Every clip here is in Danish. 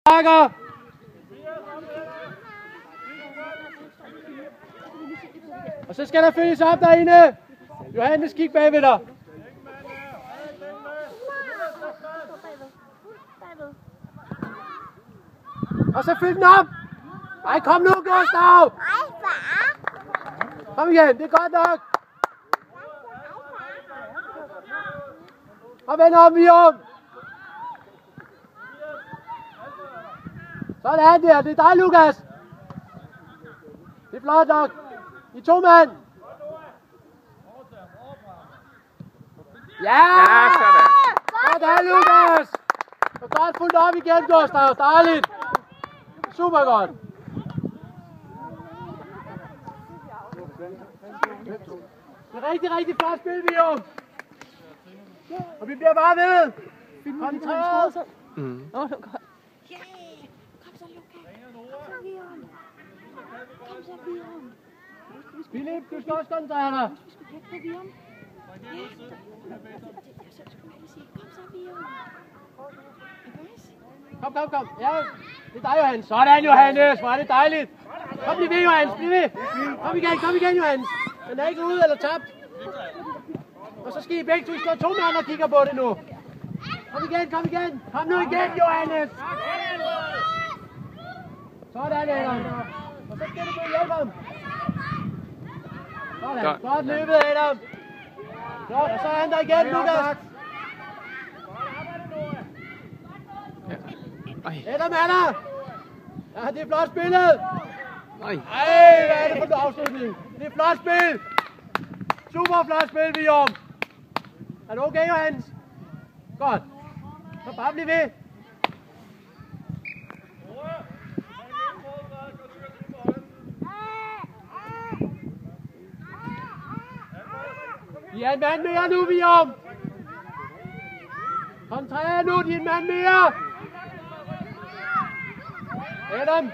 Bakker! Og så skal der følges op derinde. Johannes, kig bagved dig. Og så fyld den op. Ej, kom nu, Gustav. Kom igen, det er godt nok. Og vend om, vi om. Sådan der, det er dig, Lukas. Det er flot nok. I 2 mand. Ja! Sådan, Lukas. Og godt fuldt op igen, Gustav. Dejligt. Super godt. Det er rigtig flot spil, vi om. Og vi bliver bare ved. Koncentreret. Det var godt. Ja! Kom så, Lukas. Kom så, Vion. Kom så, Vion. Philip, du skal også koncentrere dig. Vi skal kæmpe på Vion. Ja. Så skulle man sige, kom så, Vion. Kom. Ja, det er dig, Johannes. Sådan, Johannes. Hvor er det dejligt. Kom lige ved, Johannes. Bliv ved. Kom igen, Johannes. Den er ikke ude eller tabt. Og så skal I begge to stå 2 mand og kigger på det nu. Kom igen. Kom nu igen, Johannes. Sådan, Adam. Og så skal du gå og hjælpe ham. Sådan. Godt løbet, Adam. Godt, og så er han der igen, Lukas. Adam er der. Ja, det er flot spillet. Ej, hvad er det for en afslutning? Det er flot spil. Super flot spil, vi om. Er du okay, Johannes? Godt. Så bare bliv ved. Vi er en mand mere nu, vi om. Kontræ nu, de er en mand mere. Adam,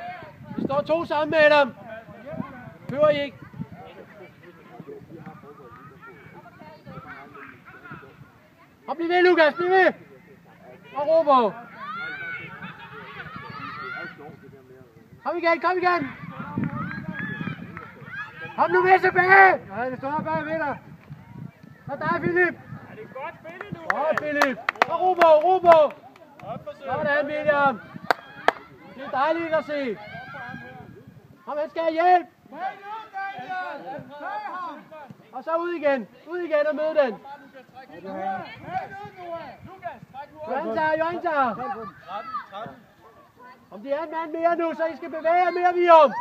vi står 2 sammen med Adam. Hører I ikke? Og bliv ved, Lukas, bliv ved! Og Robert. Kom igen! Kom nu med tilbage! Nej, det står bare ved dig. Så dig, Philip. Er det godt spillet nu? Godt, Philip. Og Robert. Sådan, William. Det er dejligt at se. Kom, han skal have hjælp. Og så ud igen og møde den. Johan tager. Om det er en mand mere nu, så I skal bevæge jer mere, vi om.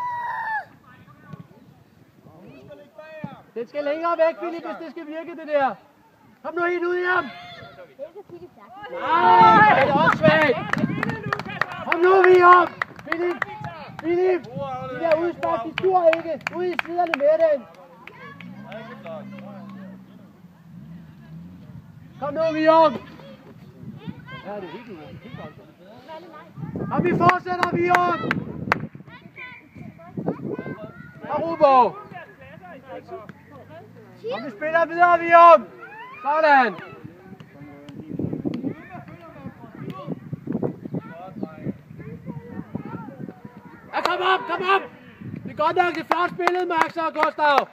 Den skal længere væk, Philip, hvis det skal virke, det der. Kom nu helt ud i ham. Nej, det er også svagt. Kom nu, vi om. Philip, de der udspark, de dur ikke. Ud i siderne med den. Kom nu, vi om. Ja, det er helt godt. Og vi fortsætter, vi om. Og Rubo. Og vi spiller videre, vi om. Sådan. Ja, kom op. Det er godt nok et flot spillet, Max og Gustav.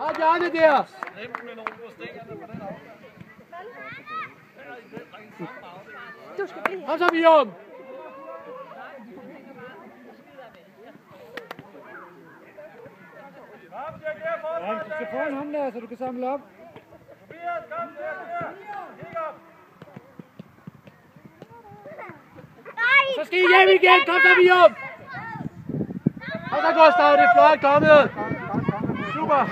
Og Jørgen der. Kom så, vi om. Ja, du skal foran ham der, så du kan samle op. Så skal I hjem igen. Kom så, vi om. Kom så, Gustav. Det er flot kommet. Super.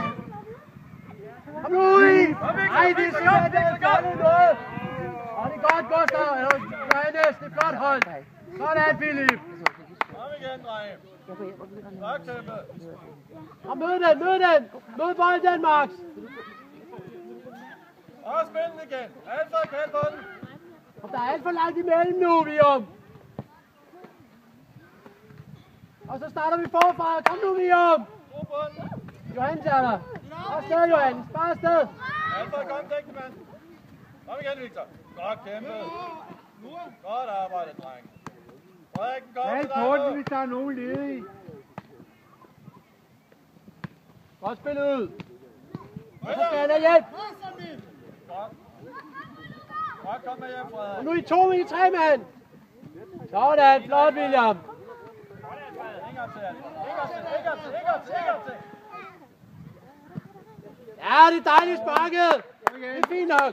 Kom nu ud i. Ej, det er simpelthen godt noget. Og det er godt, Gustav. Johannes, det er flot hold. Sådan, Philip. Kom igen, drenge. Tak, Tempe. Og mød den. Mød bolden, Max. Og spil den igen. Alt for kald på den. Og der er alt for langt imellem nu, vi om. Og så starter vi forfra. Kom nu, vi om. Johannes er der. Afsted, Johannes. Bare afsted. Alt for kom, mand. Kom igen, Victor. Godt kæmpet. Godt arbejdet, dreng. Frederikken, kom Tag til på den, dig. hvis der er nogen ledige. Godt spillet ud. Og så skal han have hjælp. Godt. Godt, kom med hjem, Og Frederik. nu er I 2 i 3 mand. Sådan, flot William. Ingen op til jer. Ingen op til. Ja, det er dejligt sparket. Det er fint nok.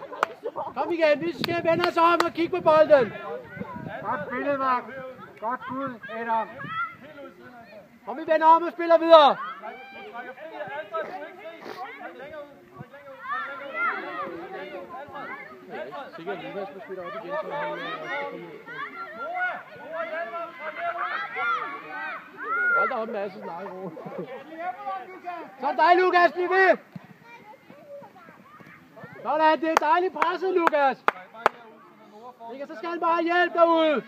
Kom igen, vi skal vende os om og kigge på bolden. Godt spillet, Mark. Godt skud, Adam. Kom, vi vender om og spiller videre. Trækker fri. Alfred, du er ikke fri. Træk længere ud. Alfred. Sikkert Lukas må spille op igen, så han Noah, hjælp ham. hold da op en masse snakke ro. Så dig, Lukas, bliv ved. Sådan, det er dejligt presset, Lukas. Ikke, så skal han bare hjælpe derude.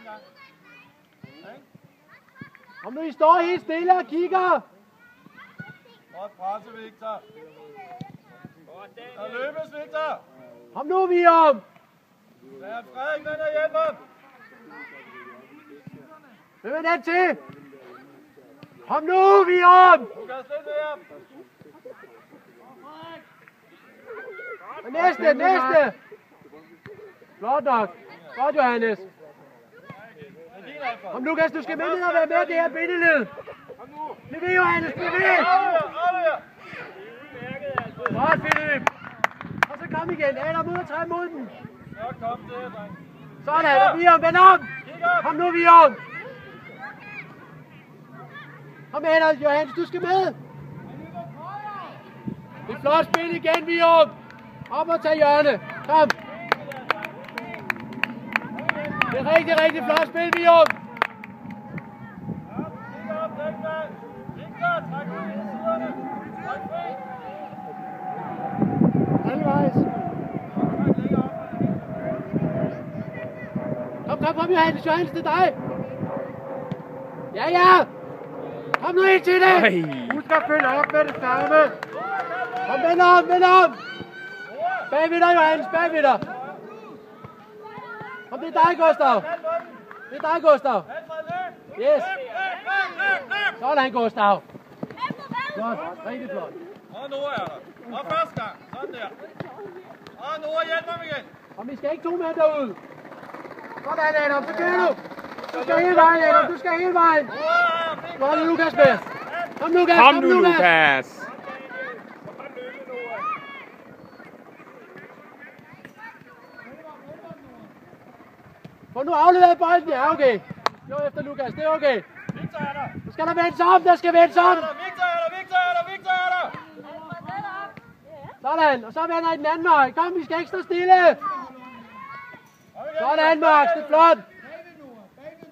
Om nu I står helt stille og kigger. Godt presse, Victor. Og løbes, Victor. Kom nu, Vium. Lad Frederik den og hjælp ham. Hvem er den til? Kom nu, Vium. Lukas, lidt mere. Og næste. Flot nok. Godt, Johannes. Det er din, Alfred. Kom, Lukas, du skal med ned og være med det her bindeled. Bliv ved, Johannes, bliv ved. Aflever. Godt, Philip. Og så kom igen. Adam ud og træde mod den. Så kom det, dreng. Sådan, og Vium, vend om. Kom nu, Vium. Kom med, Johannes, du skal med. Det er flot spil igen, Vium. Op og tag hjørne. Kom. Det er rigtig flot spil, Vium. Kig op, Dækman. Victor, træk ud i siderne. Træk fri. Halvvejs. Træk længere op. Kom, Johannes, det er dig. Ja. Kom nu ind til det. Husk at følge op med det samme. Kom, vend om. Bagved dig, Johannes, bagved dig. Kom, det er dig, Gustav. Alfred, løb. Yes. Løb. Sådan, Gustav. Flot, rigtig flot. Og Noah er der. Og første gang. Sådan der. Og Noah, hjælp ham igen. Og vi skal ikke 2 mænd derude. Sådan, Adam, så kører du. Du skal hele vejen, Adam, du skal hele vejen. Nu har vi Lukas med. Kom, Lukas, Kom nu, Lukas. Få nu afleveret bolden. Ja, okay. Jo, efter Lukas, det er okay. Victor er der. Så skal der vendes om, der skal vendes om. Victor er der. Sådan, og så vender I den anden vej. Kom, vi skal ikke stå stille. Sådan, Max, det er flot.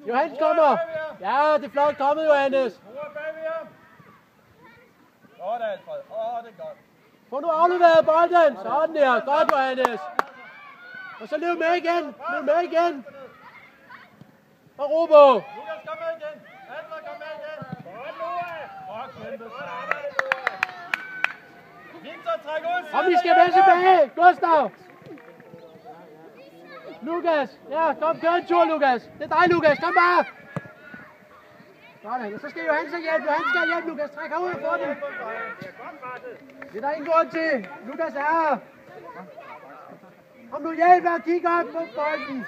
Johannes kommer. Ja, det er flot kommet, Johannes. Noah bagved ham. Godt, Alfred. Det er godt. Få nu afleveret bolden. Sådan der. Godt, Johannes. Og så løb med igen. Og Robo. Lukas, kom med igen. Alfred, kom med igen. Godt, Noah. Godt, kæmpe. Victor, træk ud. Og vi skal med tilbage. Gustav. Lukas. Ja, kom, kør en tur, Lukas. Det er dig, Lukas. Kom bare. Sådan, og så skal Johannes have hjælp. Lukas, træk ud og få den. Det er der ingen grund til. Lukas er her. Kom nu, hjælp og kig op på bolden.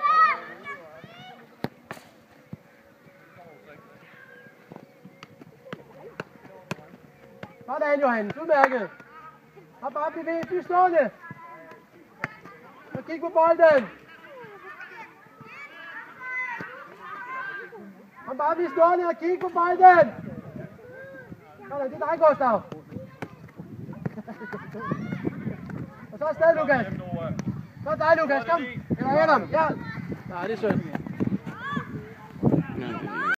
Sådan, Johannes. Udmærket. Og bare bliv stående. Og kig på bolden. Kom bare bliv stående og kig på bolden. Sådan, det er dig, Gustav. Og så afsted, Lukas. Så er dig, Lukas. Kom. Eller Adam. Ja. Nej, det er synd.